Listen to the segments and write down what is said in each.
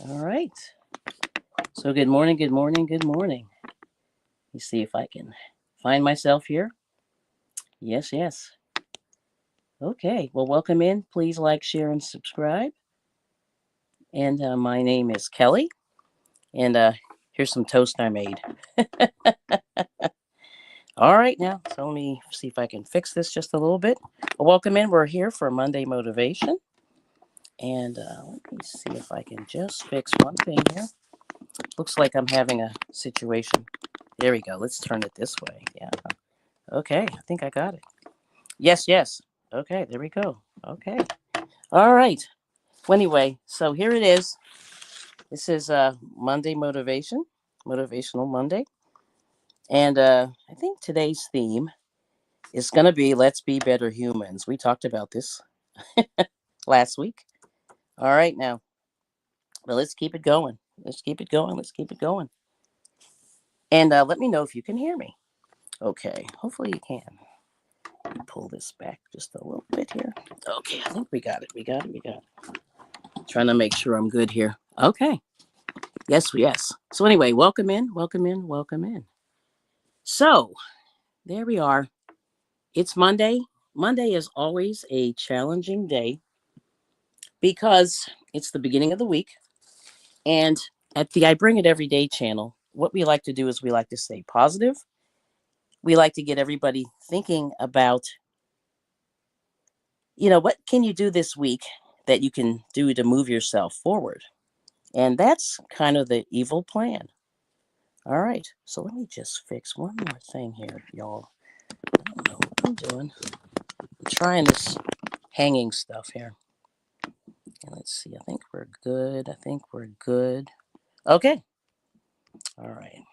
All right. So good morning, good morning, good morning. Let me see if I can find myself here. Yes, yes. Okay. Well, welcome in. Please like, share, and subscribe. And my name is Kelly. And here's some toast I made. All right, now. So let me see if I can fix this just a little bit. Well, welcome in. We're here for Monday Motivation. And let me see if I can just fix one thing here. Looks like I'm having a situation. There we go. Let's turn it this way. Yeah. Okay. I think I got it. Yes, yes. Okay. There we go. Okay. All right. Well, anyway, so here it is. This is Monday Motivation, Motivational Monday. And I think today's theme is going to be Let's Be Better Humans. We talked about this last week. All right. Now, but let's keep it going. Let's keep it going. Let's keep it going. And let me know if you can hear me. Okay. Hopefully you can. Pull this back just a little bit here. Okay, I think we got it. We got it. We got it. Trying to make sure I'm good here. Okay. Yes, yes. So anyway, welcome in, welcome in, welcome in. So there we are. It's Monday. Monday is always a challenging day because it's the beginning of the week. And at the I Bring It Every Day channel, what we like to do is we like to stay positive. We like to get everybody thinking about, what can you do this week that you can do to move yourself forward? And that's kind of the evil plan. All right. So let me just fix one more thing here, y'all. I don't know what I'm doing. I'm trying this hanging stuff here. And let's see. I think we're good. I think we're good. Okay. All right.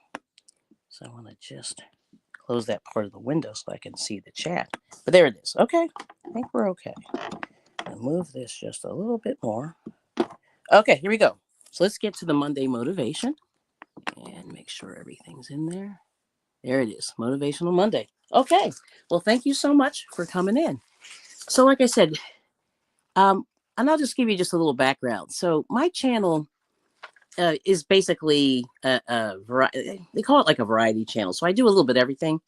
So I want to just close that part of the window so I can see the chat. But there it is. Okay. I think we're okay. I'll move this just a little bit more. Okay. Here we go. So let's get to the Monday motivation and make sure everything's in there. There it is. Motivational Monday. Okay. Well, thank you so much for coming in. So, like I said, and I'll just give you just a little background. So, my channel is basically they call it like a variety channel. So, I do a little bit of everything.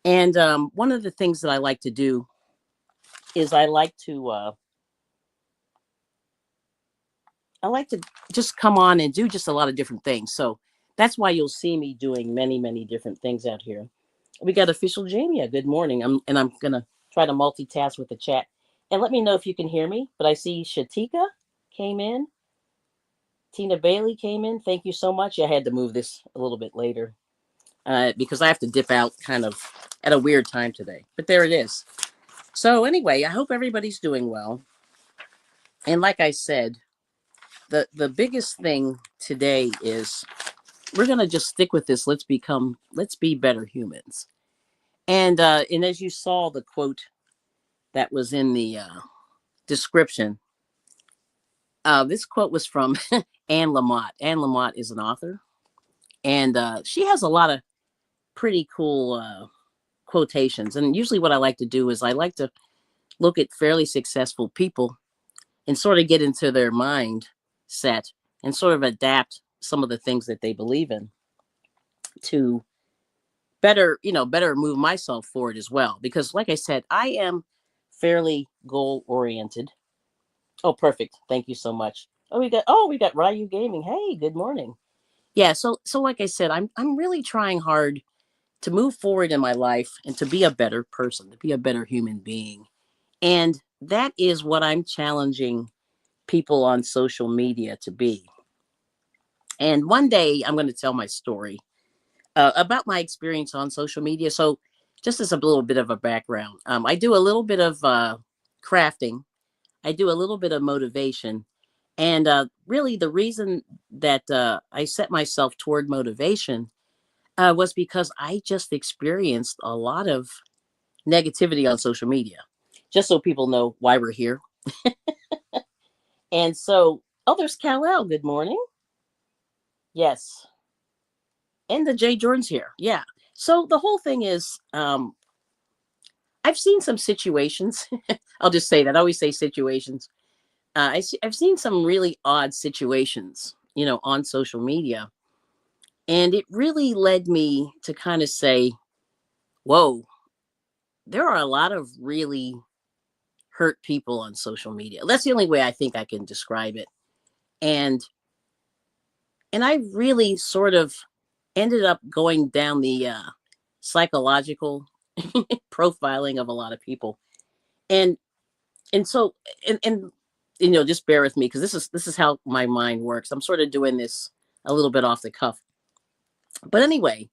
And one of the things that I like to do is I like to just come on and do just a lot of different things. So that's why you'll see me doing many, many different things out here. We got official Jamie. Good morning. I'm gonna try to multitask with the chat. And let me know if you can hear me. But I see Shatika came in. Tina Bailey came in. Thank you so much. I had to move this a little bit later because I have to dip out kind of at a weird time today. But there it is. So anyway, I hope everybody's doing well. And like I said, the biggest thing today is we're gonna just stick with this. Let's be better humans. And as you saw the quote that was in the description, this quote was from Anne Lamott. Anne Lamott is an author, and she has a lot of pretty cool quotations. And usually, what I like to do is I like to look at fairly successful people and sort of get into their mind set and sort of adapt some of the things that they believe in to better move myself forward as well. Because, like I said, I am fairly goal oriented. Oh, perfect. Thank you so much. We got Ryu Gaming. Hey, good morning. Yeah, so like I said, I'm really trying hard to move forward in my life and to be a better person, to be a better human being. And that is what I'm challenging people on social media to be. And one day I'm going to tell my story about my experience on social media. So, just as a little bit of a background, I do a little bit of crafting, I do a little bit of motivation. And really, the reason that I set myself toward motivation was because I just experienced a lot of negativity on social media. Just so people know why we're here. And so, oh, there's Kal-El. Good morning. Yes. And the Jay Jordan's here. Yeah. So the whole thing is, I've seen some situations. I'll just say that. I always say situations. I've seen some really odd situations on social media. And it really led me to kind of say, whoa, there are a lot of really hurt people on social media. That's the only way I think I can describe it. And I really sort of ended up going down the psychological profiling of a lot of people. And so and just bear with me because this is how my mind works. I'm sort of doing this a little bit off the cuff. But anyway,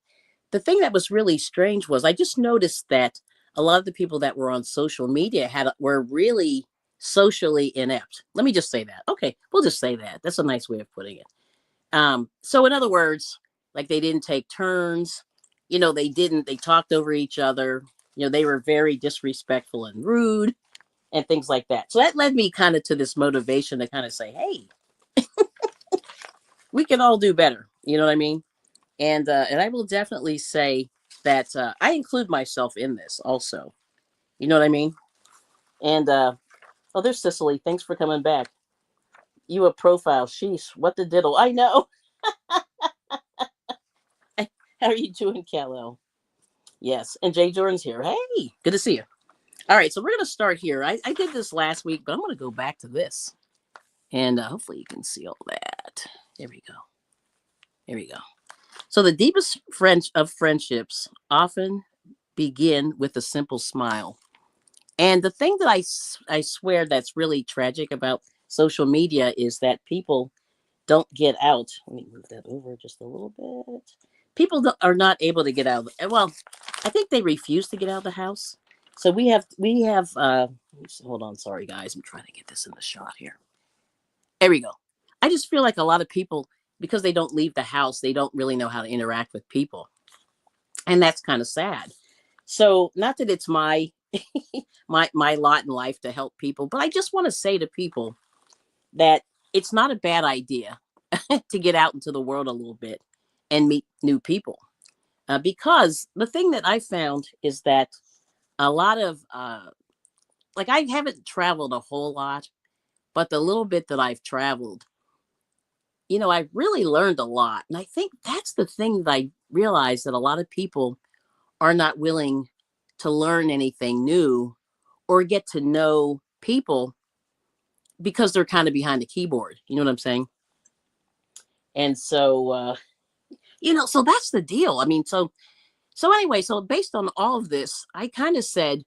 the thing that was really strange was I just noticed that a lot of the people that were on social media were really socially inept. Let me just say that. Okay, we'll just say that. That's a nice way of putting it. So in other words, like they didn't take turns, they talked over each other, they were very disrespectful and rude and things like that. So that led me kind of to this motivation to kind of say, hey, we can all do better. You know what I mean? And I will definitely say that I include myself in this also. You know what I mean? And oh, there's Cicely. Thanks for coming back. You a profile? Sheesh, what the diddle? I know. How are you doing, Kal-El? Yes, and Jay Jordan's here. Hey, good to see you. All right, so we're gonna start here. I did this last week, but I'm gonna go back to this, and hopefully you can see all that. There we go. There we go. So the deepest friendships often begin with a simple smile. And the thing that I swear that's really tragic about social media is that people don't get out. Let me move that over just a little bit. People are not able to get out. Well, I think they refuse to get out of the house. So we have. Hold on, sorry guys, I'm trying to get this in the shot here. There we go. I just feel like a lot of people, because they don't leave the house, they don't really know how to interact with people, and that's kind of sad. So, not that it's my my lot in life to help people, but I just want to say to people that it's not a bad idea to get out into the world a little bit and meet new people. Because the thing that I found is that a lot of, like, I haven't traveled a whole lot, but the little bit that I've traveled, I really learned a lot. And I think that's the thing that I realized, that a lot of people are not willing to learn anything new or get to know people because they're kind of behind the keyboard. You know what I'm saying? And so, so that's the deal. I mean, so anyway, so based on all of this, I kind of said,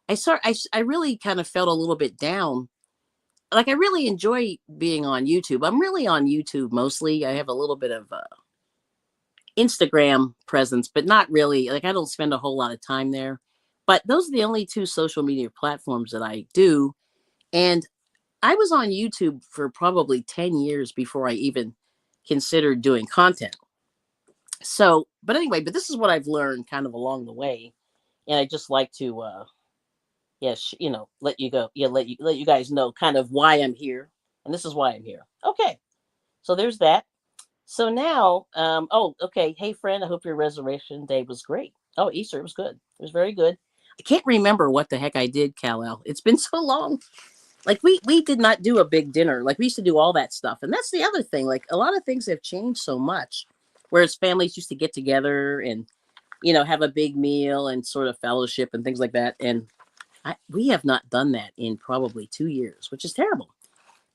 I really kind of felt a little bit down. Like I really enjoy being on YouTube. I'm really on YouTube mostly. I have a little bit of Instagram presence, but not really. Like I don't spend a whole lot of time there. But those are the only two social media platforms that I do. And I was on YouTube for probably 10 years before I even considered doing content. So, but anyway, but this is what I've learned kind of along the way. And I just like to, yes, let you go. Yeah, let you guys know kind of why I'm here. And this is why I'm here. Okay. So there's that. So now, oh, okay. Hey, friend, I hope your resurrection day was great. Oh, Easter, it was good. It was very good. I can't remember what the heck I did, Kal-El. It's been so long. Like we did not do a big dinner. Like we used to do all that stuff. And that's the other thing. Like a lot of things have changed so much. Whereas families used to get together and, have a big meal and sort of fellowship and things like that. And we have not done that in probably 2 years, which is terrible.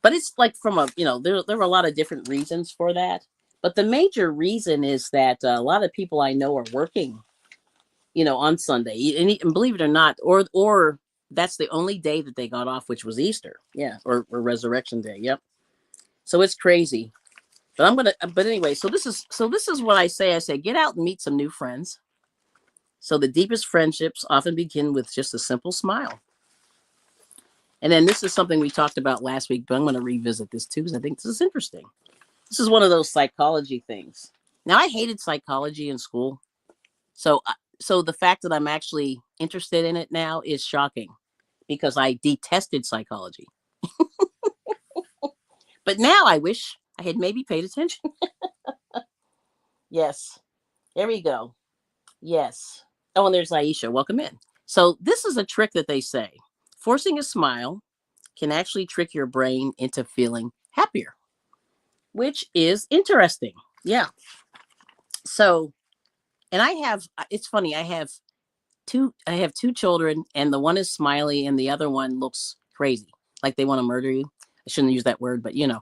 But it's like from there were a lot of different reasons for that. But the major reason is that a lot of people I know are working, on Sunday, and believe it or not, or that's the only day that they got off, which was Easter, yeah, or Resurrection Day. Yep. So it's crazy. But But anyway, so this is what I say. I say get out and meet some new friends. So the deepest friendships often begin with just a simple smile. And then this is something we talked about last week, but I'm going to revisit this too because I think this is interesting. This is one of those psychology things. Now, I hated psychology in school. So the fact that I'm actually interested in it now is shocking because I detested psychology. But now I wish I had maybe paid attention. Yes. There we go. Yes. Oh, and there's Aisha. Welcome in. So this is a trick that they say. Forcing a smile can actually trick your brain into feeling happier. which is interesting. Yeah. So, and I have, it's funny, I have two children, and the one is smiley and the other one looks crazy, like they want to murder you. I shouldn't use that word, but you know.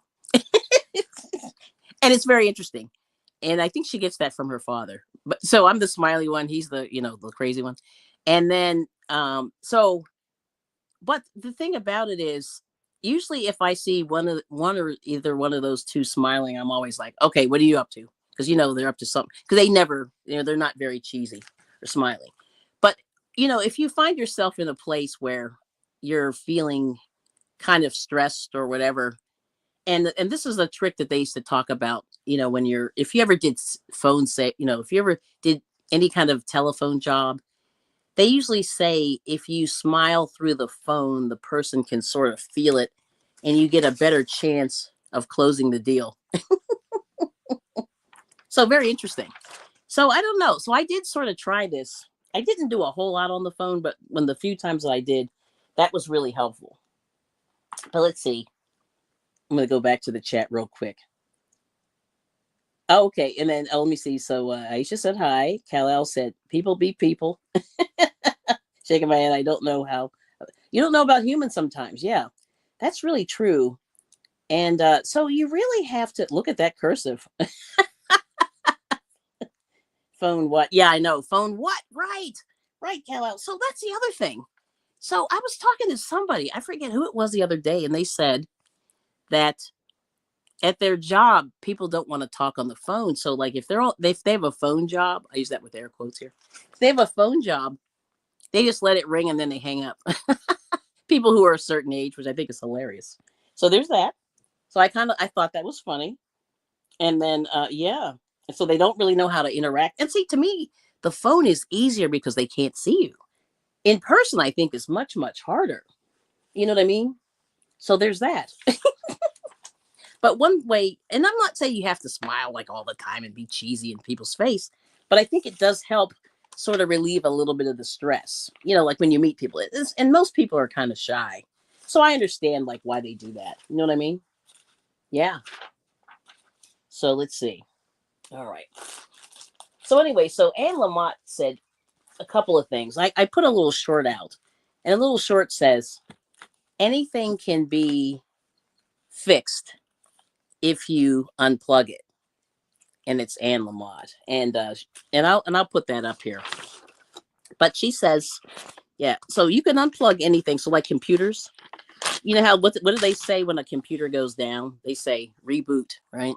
And it's very interesting. And I think she gets that from her father. But so I'm the smiley one, he's the, you know, the crazy one. And then so but the thing about it is, usually if I see one or either one of those two smiling, I'm always like, okay, what are you up to? Because you know they're up to something. Because they never, you know, they're not very cheesy or smiling. But you know, if you find yourself in a place where you're feeling kind of stressed or whatever, and this is a trick that they used to talk about, you know, when you're, if you ever did phone say, you know, if you ever did any kind of telephone job, they usually say if you smile through the phone, the person can sort of feel it and you get a better chance of closing the deal. So very interesting. So I don't know. So I did sort of try this. I didn't do a whole lot on the phone, but when the few times that I did, that was really helpful. But let's see. I'm going to go back to the chat real quick. Oh, okay. And then let me see. So Aisha said hi. Kal said, people be people. Shaking my head. I don't know how. You don't know about humans sometimes. Yeah, that's really true. And so you really have to look at that cursive. Phone what? Yeah, I know. Phone what? Right. Right, Kal. So that's the other thing. So I was talking to somebody, I forget who it was the other day, and they said that at their job, people don't want to talk on the phone. So like if they have a phone job, I use that with air quotes here. If they have a phone job, they just let it ring and then they hang up. People who are a certain age, which I think is hilarious. So there's that. So I thought that was funny. And then yeah. And so they don't really know how to interact. And see, to me, the phone is easier because they can't see you. In person, I think is much, much harder. You know what I mean? So there's that. But one way, and I'm not saying you have to smile like all the time and be cheesy in people's face, but I think it does help sort of relieve a little bit of the stress. You know, like when you meet people, and most people are kind of shy. So I understand like why they do that. You know what I mean? Yeah. So let's see. All right. So anyway, so Anne Lamott said a couple of things. I put a little short out, and a little short says anything can be fixed if you unplug it, and it's Anne Lamott, and I'll put that up here. But she says, yeah, so you can unplug anything. So like computers, you know how what do they say when a computer goes down? They say reboot, right?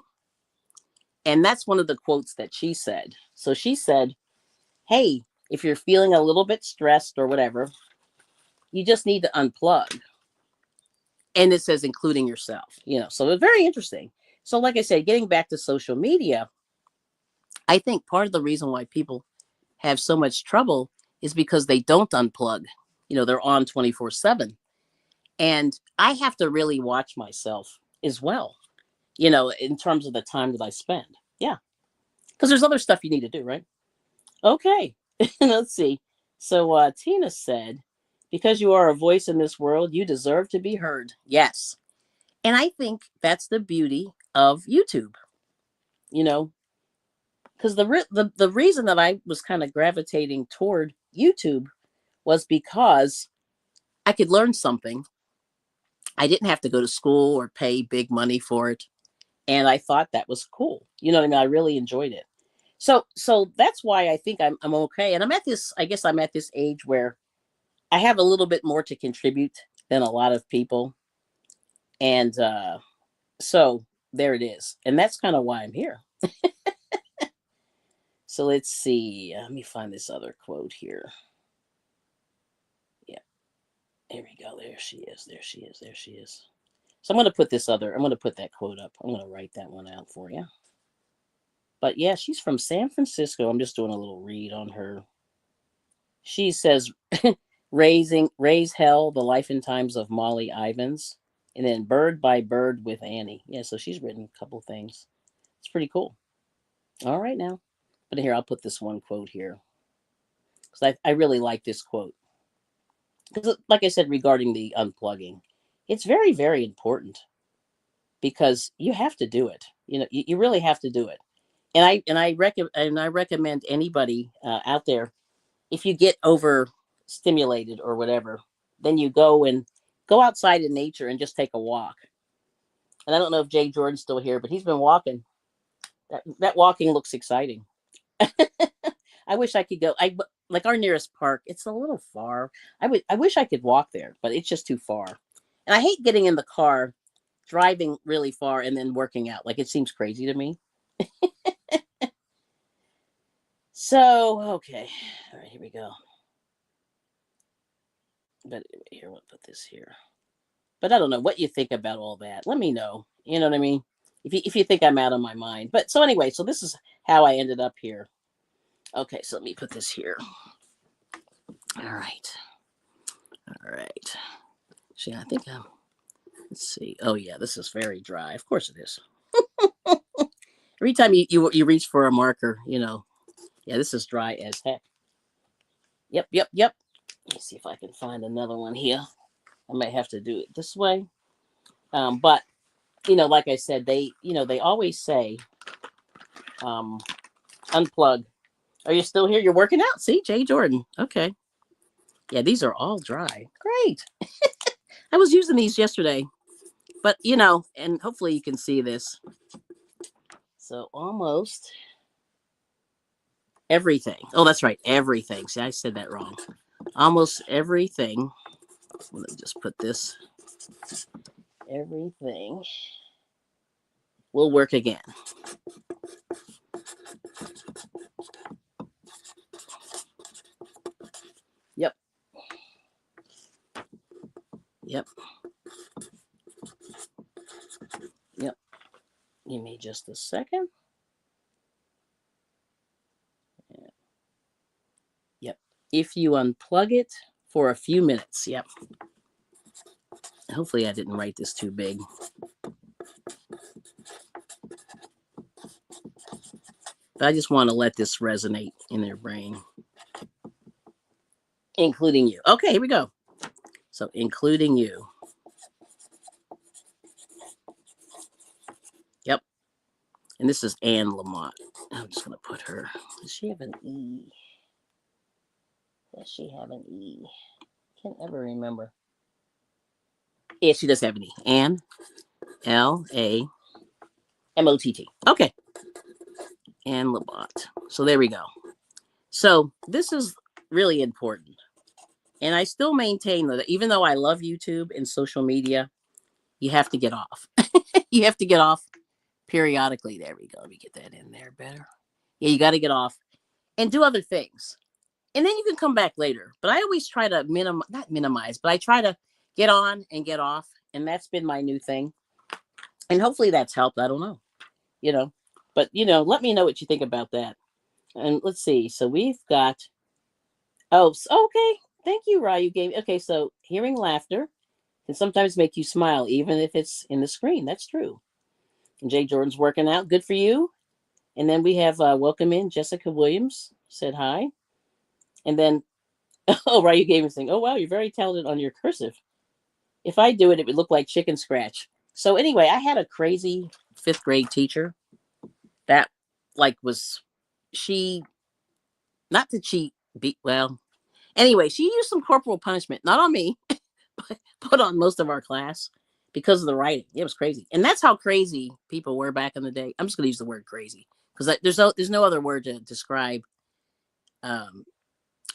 And that's one of the quotes that she said. So she said, hey, if you're feeling a little bit stressed or whatever, you just need to unplug. And it says including yourself, you know. So it's very interesting. So like I said, getting back to social media, I think part of the reason why people have so much trouble is because they don't unplug. You know, they're on 24/7. And I have to really watch myself as well, you know, in terms of the time that I spend. Yeah. Because there's other stuff you need to do, right? Okay. Let's see. So Tina said, because you are a voice in this world, you deserve to be heard. Yes. And I think that's the beauty of YouTube, you know, because the reason that I was kind of gravitating toward YouTube was because I could learn something. I didn't have to go to school or pay big money for it. And I thought that was cool. You know what I mean? I really enjoyed it. So that's why I think I'm okay. And I'm at this, I guess I'm at this age where I have a little bit more to contribute than a lot of people. And so there it is. And that's kind of why I'm here. So let's see. Let me find this other quote here. Yeah, here we go. There she is. There she is. There she is. So I'm going to put that quote up. I'm going to write that one out for you. But yeah, she's from San Francisco. I'm just doing a little read on her. She says, Raise Hell, The Life and Times of Molly Ivins, and then Bird by Bird with Annie. Yeah, so she's written a couple things. It's pretty cool. All right now. But here, I'll put this one quote here. Because I really like this quote. Because, like I said, regarding the unplugging, it's very, very important. because you have to do it. You really have to do it. And I recommend anybody out there, if you get overstimulated or whatever, then you go outside in nature and just take a walk. And I don't know if Jay Jordan's still here, but he's been walking. That walking looks exciting. I wish I could go. I like our nearest park. It's a little far. I wish I could walk there, but it's just too far. And I hate getting in the car, driving really far, and then working out. Like, it seems crazy to me. So okay, all right, here we go. But here, we'll put this here. But I don't know what you think about all that. Let me know. You know what I mean? If you think I'm out of my mind. But so anyway, so this is how I ended up here. Okay, so let me put this here. All right. All right. See, I think I'm. Let's see. Oh yeah, this is very dry. Of course it is. Every time you reach for a marker, yeah, this is dry as heck. Yep, yep, yep. Let me see if I can find another one here. I might have to do it this way. But like I said, they always say, unplug. Are you still here? You're working out. See, Jay Jordan. Okay. Yeah, these are all dry. Great. I was using these yesterday, but and hopefully you can see this. So almost everything. Oh, that's right. Everything. See, I said that wrong. Almost everything. Let me just put this. Everything will work again. Yep. Yep. Yep. Give me just a second. Yep. If you unplug it for a few minutes. Yep. Hopefully I didn't write this too big. But I just want to let this resonate in their brain. Including you. Okay, here we go. So including you. Yep. And this is Anne Lamott. I'm just going to put her. Does she have an E? Does she have an E? Can't ever remember. Yeah, she does have an E. Anne. Lamott. Okay. Anne Lamott. So there we go. So this is really important. And I still maintain that even though I love YouTube and social media, you have to get off. You have to get off periodically. There we go. Let me get that in there better. Yeah, you got to get off and do other things. And then you can come back later. But I always try to not minimize, but I try to get on and get off. And that's been my new thing. And hopefully that's helped. I don't know, But, let me know what you think about that. And let's see. So we've got, okay. Thank you, Ryu. Okay, so hearing laughter can sometimes make you smile, even if it's in the screen. That's true. And Jay Jordan's working out. Good for you. And then we have welcome in Jessica Williams. Said hi. And then, Ryu gave me saying, oh, wow, you're very talented on your cursive. If I do it, it would look like chicken scratch. So anyway, I had a crazy fifth grade teacher that she, not to cheat, anyway, she used some corporal punishment, not on me, but on most of our class because of the writing. It was crazy. And that's how crazy people were back in the day. I'm just going to use the word crazy because there's no other word to describe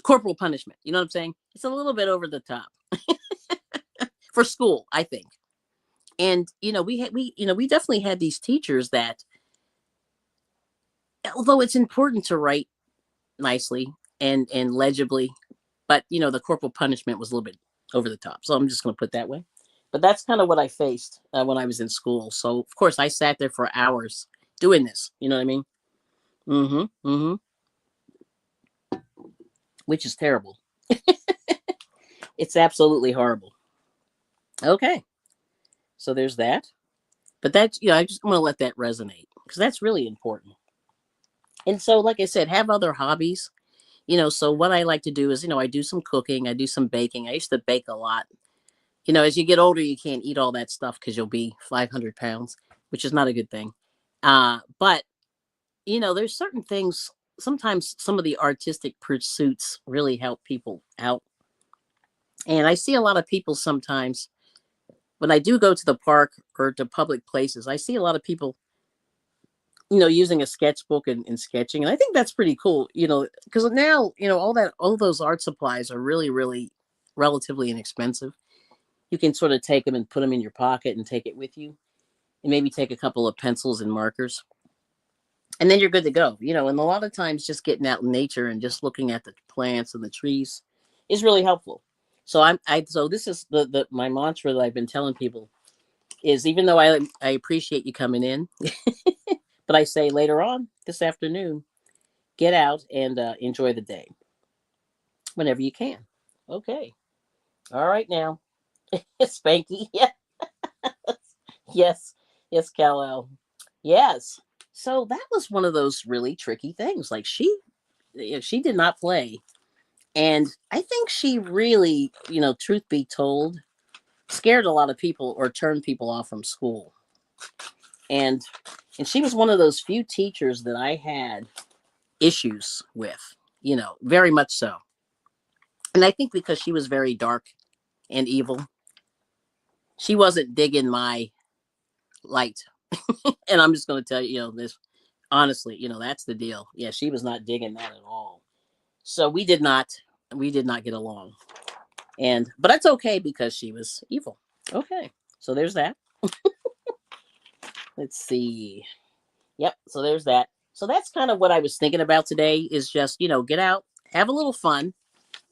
corporal punishment. You know what I'm saying? It's a little bit over the top for school, I think. And we definitely had these teachers that, although it's important to write nicely and legibly, but the corporal punishment was a little bit over the top. So I'm just going to put that way. But that's kind of what I faced when I was in school. So of course I sat there for hours doing this. You know what I mean? Mm-hmm. Mm-hmm. Which is terrible. It's absolutely horrible. Okay. So there's that. But that's, I just want to let that resonate because that's really important. And so, like I said, have other hobbies. So what I like to do is, I do some cooking, I do some baking. I used to bake a lot. As you get older, you can't eat all that stuff because you'll be 500 pounds. which is not a good thing. But there's certain things. Sometimes some of the artistic pursuits really help people out, and I see a lot of people sometimes when I do go to the park or to public places. I see a lot of people, using a sketchbook and sketching, and I think that's pretty cool. Because now all those art supplies are really, really relatively inexpensive. You can sort of take them and put them in your pocket and take it with you, and maybe take a couple of pencils and markers, and then you're good to go. And a lot of times just getting out in nature and just looking at the plants and the trees is really helpful. So so this is the my mantra that I've been telling people is, even though I appreciate you coming in, but I say later on this afternoon, get out and enjoy the day whenever you can. Okay. All right now. Spanky. Yeah. Yes. Yes, Kal-El. Yes. So that was one of those really tricky things. Like she did not play. And I think she really, truth be told, scared a lot of people or turned people off from school. And she was one of those few teachers that I had issues with, very much so. And I think because she was very dark and evil, she wasn't digging my light. And I'm just going to tell you, this honestly, that's the deal. Yeah, she was not digging that at all. So we did not get along. But that's okay because she was evil. Okay. So there's that. Let's see. Yep. So there's that. So that's kind of what I was thinking about today is just, get out, have a little fun,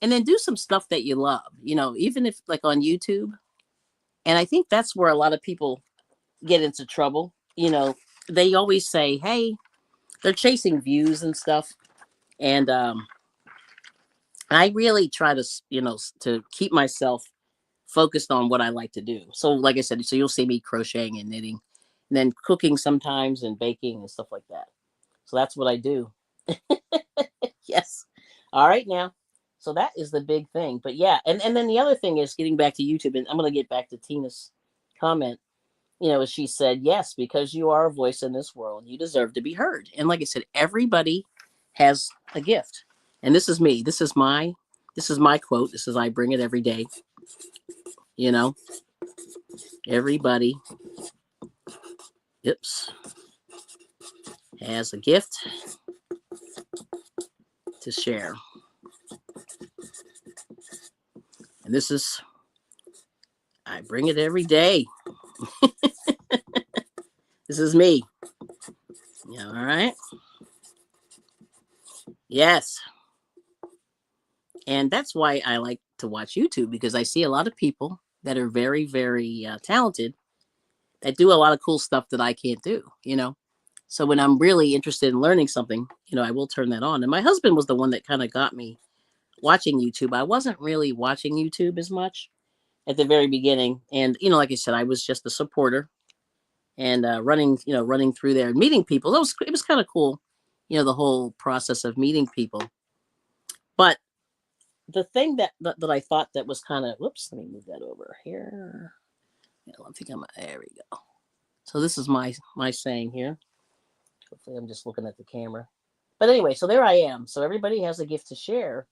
and then do some stuff that you love, even if like on YouTube. And I think that's where a lot of people get into trouble. They always say, hey, they're chasing views and stuff. And I really try to, to keep myself focused on what I like to do. So, like I said, so you'll see me crocheting and knitting, and then cooking sometimes and baking and stuff like that. So that's what I do. Yes. All right now. So that is the big thing. But yeah, and then the other thing is getting back to YouTube, and I'm going to get back to Tina's comment. As she said, yes, because you are a voice in this world, you deserve to be heard. And like I said, everybody has a gift. And this is me. This is my quote. This is I bring it every day. You know, everybody, oops, has a gift to share. And this is I bring it every day. This is me. Yeah, all right. Yes. And that's why I like to watch YouTube, because I see a lot of people that are very, very talented that do a lot of cool stuff that I can't do. So when I'm really interested in learning something, I will turn that on. And my husband was the one that kind of got me watching YouTube. I wasn't really watching YouTube as much at the very beginning. And, like I said, I was just a supporter and running through there and meeting people. It was kind of cool, the whole process of meeting people. But the thing that I thought that was kind of, whoops, let me move that over here. Yeah, I think there we go. So this is my saying here. Hopefully I'm just looking at the camera. But anyway, so there I am. So everybody has a gift to share.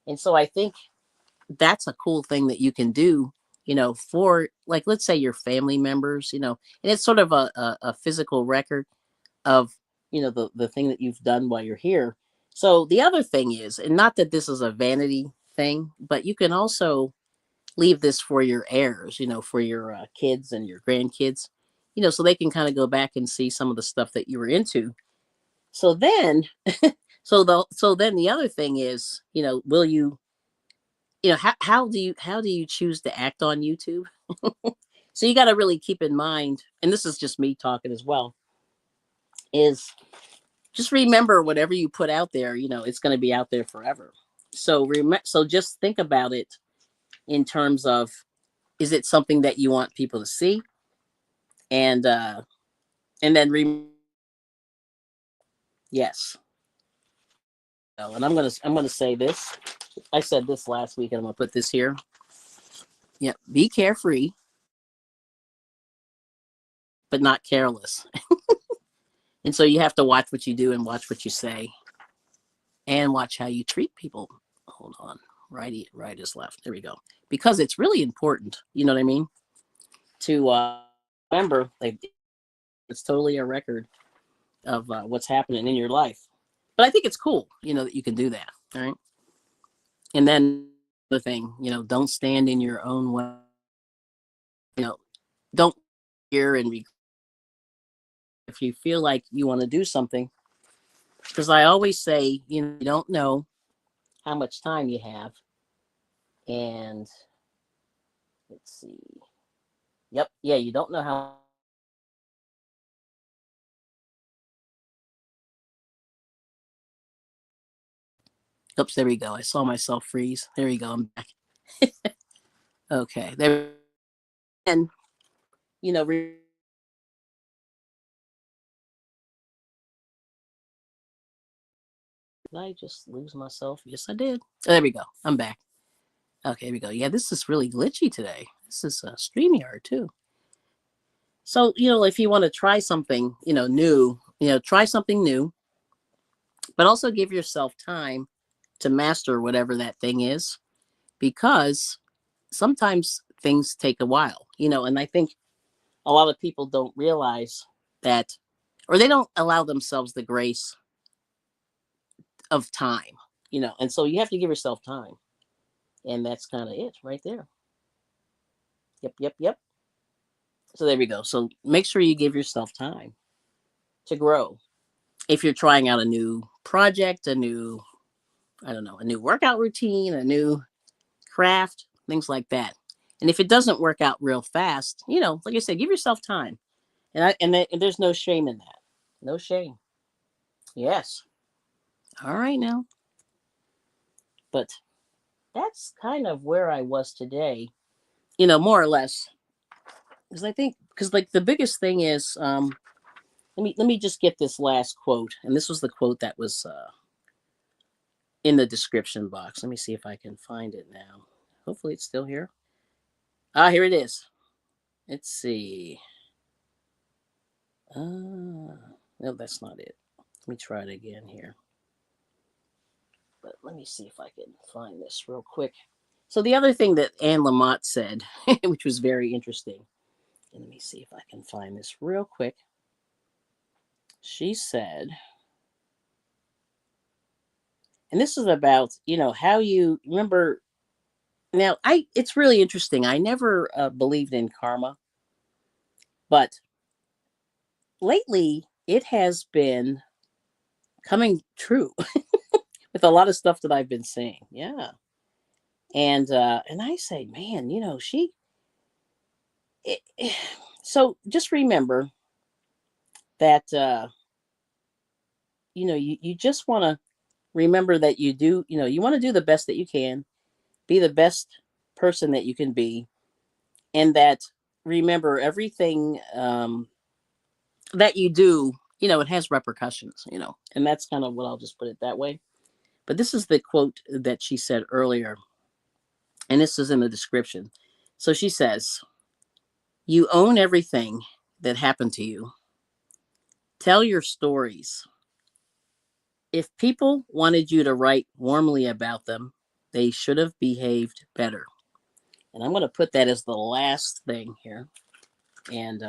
And so I think that's a cool thing that you can do, for, like, let's say your family members, and it's sort of a physical record of, the thing that you've done while you're here. So the other thing is, and not that this is a vanity thing, but you can also leave this for your heirs, for your kids and your grandkids, so they can kind of go back and see some of the stuff that you were into. So then, so then the other thing is, will you, how do you choose to act on YouTube? So you got to really keep in mind, and this is just me talking as well, is just remember whatever you put out there, it's going to be out there forever. So just think about it in terms of, is it something that you want people to see? And then yes. Oh, and I'm gonna say this. I said this last week, and I'm gonna put this here. Yeah, be carefree. but not careless. And so you have to watch what you do and watch what you say and watch how you treat people. Hold on. Right is left. There we go. Because it's really important, you know what I mean? To remember, like, it's totally a record of what's happening in your life. But I think it's cool, that you can do that. All right. And then the thing, don't stand in your own way. You know, don't hear and if you feel like you want to do something, because I always say, you don't know how much time you have. And let's see. Yep. Yeah. You don't know how. Oops. There we go. I saw myself freeze. There we go. I'm back. Okay. There. And, you know, did I just lose myself? Yes, I did. Oh, there we go. I'm back. Okay, here we go. Yeah, this is really glitchy today. This is StreamYard too. So, if you want to try something, new, try something new, but also give yourself time to master whatever that thing is, because sometimes things take a while, and I think a lot of people don't realize that, or they don't allow themselves the grace of time, and so you have to give yourself time. And that's kind of it right there. Yep, yep, yep. So there we go. So make sure you give yourself time to grow. If you're trying out a new project, I don't know, a new workout routine, a new craft, things like that. And if it doesn't work out real fast, like I said, give yourself time. And there's no shame in that. No shame. Yes. All right now. But that's kind of where I was today, more or less. Because I think, because like the biggest thing is, let me just get this last quote, and this was the quote that was in the description box. Let me see if I can find it now. Hopefully, it's still here. Ah, here it is. Let's see. No, that's not it. Let me try it again here. But let me see if I can find this real quick. So the other thing that Anne Lamott said, which was very interesting, and let me see if I can find this real quick. She said, and this is about, how you remember. Now, it's really interesting. I never believed in karma, but lately it has been coming true with a lot of stuff that I've been seeing. Yeah. And I say, man, it, so just remember that you just want to remember that you want to do the best that you can, be the best person that you can be, and that remember everything that you do, it has repercussions, and that's kind of what I'll just put it that way. But this is the quote that she said earlier, and this is in the description. So she says, "You own everything that happened to you. Tell your stories. If people wanted you to write warmly about them, they should have behaved better." And I'm going to put that as the last thing here, and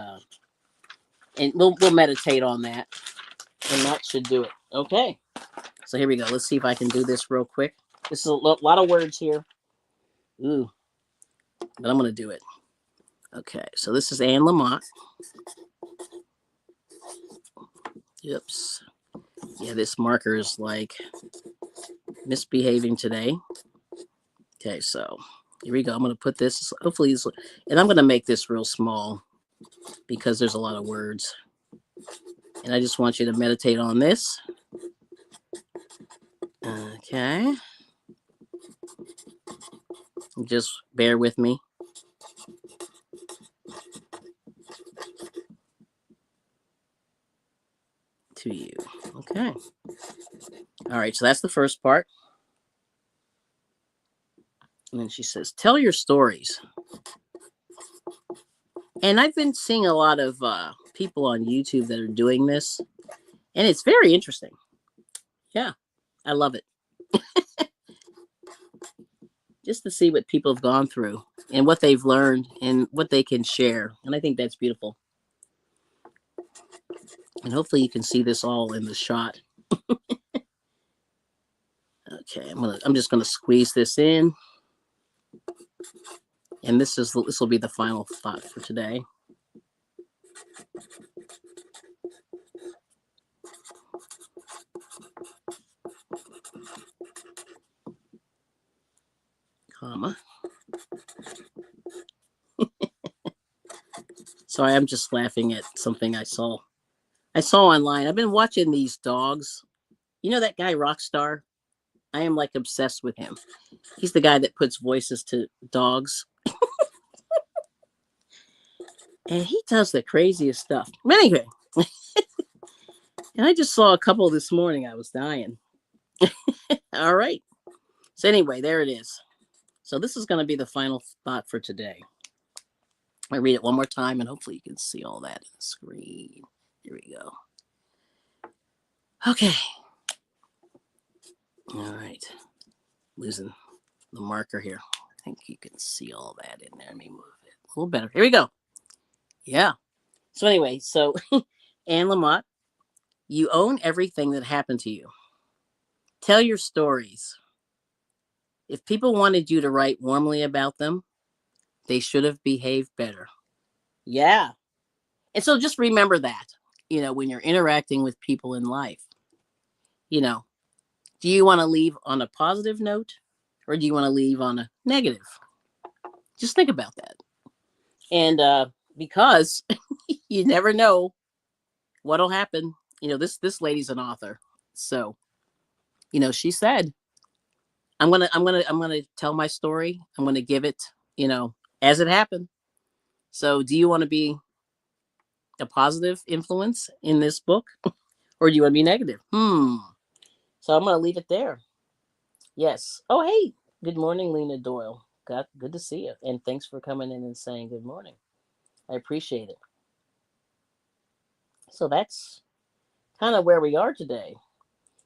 we'll meditate on that, and that should do it. Okay. So here we go. Let's see if I can do this real quick. This is a lot of words here. Ooh, but I'm going to do it. Okay. So this is Anne Lamott. Oops. Yeah, this marker is like misbehaving today. Okay, so here we go. I'm going to put this, hopefully, and I'm going to make this real small because there's a lot of words. And I just want you to meditate on this. Okay. Just bear with me. To you. Okay. All right, so that's the first part. And then she says, tell your stories. And I've been seeing a lot of people on YouTube that are doing this, and it's very interesting. Yeah, I love it. Just to see what people have gone through and what they've learned and what they can share. And I think that's beautiful. And hopefully you can see this all in the shot. Okay, I'm just gonna squeeze this in. And this will be the final thought for today. Comma. Sorry, I'm just laughing at something I saw. I saw online. I've been watching these dogs. You know that guy Rockstar? I am like obsessed with him. He's the guy that puts voices to dogs. And he does the craziest stuff. But anyway, and I just saw a couple this morning. I was dying. All right. So anyway, there it is. So this is going to be the final thought for today. I read it one more time, and hopefully you can see all that in the screen. Here we go. Okay. All right. Losing the marker here. I think you can see all that in there. Let me move it a little better. Here we go. Yeah. So anyway, so Anne Lamott, you own everything that happened to you. Tell your stories. If people wanted you to write warmly about them, they should have behaved better. Yeah. And so just remember that, when you're interacting with people in life, you know, do you want to leave on a positive note or do you want to leave on a negative? Just think about that. And because you never know what'll happen. This lady's an author. So, she said, I'm gonna tell my story. I'm gonna give it, as it happened. So do you want to be a positive influence in this book? Or do you want to be negative? So I'm gonna leave it there. Yes. Oh hey. Good morning, Lena Doyle. Good to see you. And thanks for coming in and saying good morning. I appreciate it. So that's kind of where we are today.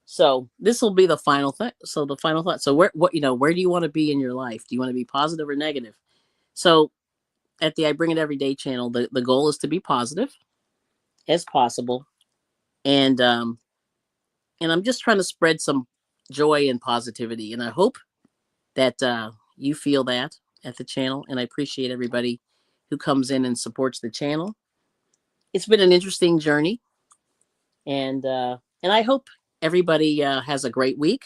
So this will be the final thing. So the final thought. So where do you want to be in your life? Do you want to be positive or negative? So at the I Bring It Every Day channel, the goal is to be positive as possible. And I'm just trying to spread some joy and positivity. And I hope that you feel that at the channel. And I appreciate everybody who comes in and supports the channel. It's been an interesting journey. And I hope everybody has a great week.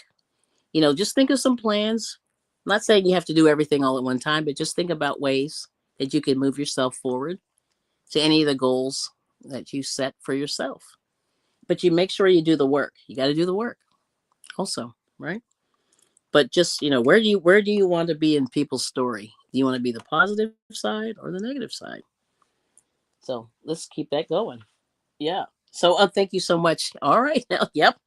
Just think of some plans. I'm not saying you have to do everything all at one time, but just think about ways that you can move yourself forward to any of the goals that you set for yourself. But you make sure you do the work. You got to do the work also, right? But just, where do you want to be in people's story? Do you want to be the positive side or the negative side? So let's keep that going. Yeah. So thank you so much. All right. Yep.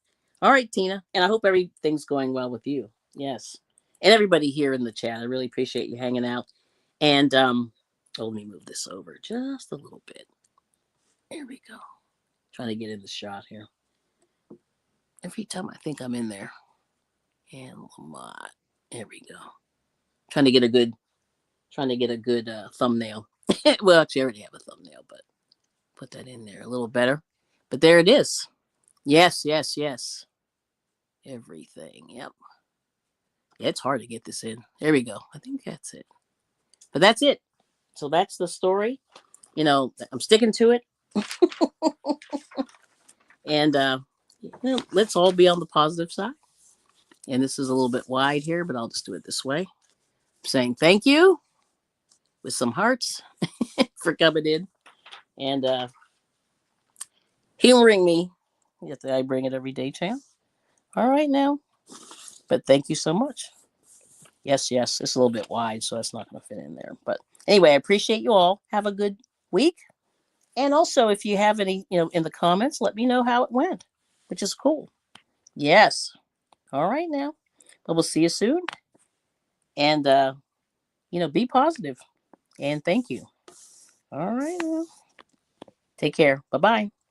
All right, Tina. And I hope everything's going well with you. Yes. And everybody here in the chat. I really appreciate you hanging out. And let me move this over just a little bit. There we go. Trying to get in the shot here. Every time I think I'm in there. And Lamott. There we go. Trying to get a good thumbnail. Well, actually, I already have a thumbnail, but put that in there a little better. But there it is. Yes, yes, yes. Everything. Yep. Yeah, it's hard to get this in. There we go. I think that's it. But that's it. So that's the story. I'm sticking to it. And let's all be on the positive side. And this is a little bit wide here, but I'll just do it this way. I'm saying thank you with some hearts for coming in and humoring me. I Bring It Every Day, champ. All right now. But thank you so much. Yes, yes. It's a little bit wide, so that's not going to fit in there. But anyway, I appreciate you all. Have a good week. And also, if you have any, in the comments, let me know how it went, which is cool. Yes. All right now. But we'll see you soon. And, be positive. And thank you. All right now. Take care. Bye bye.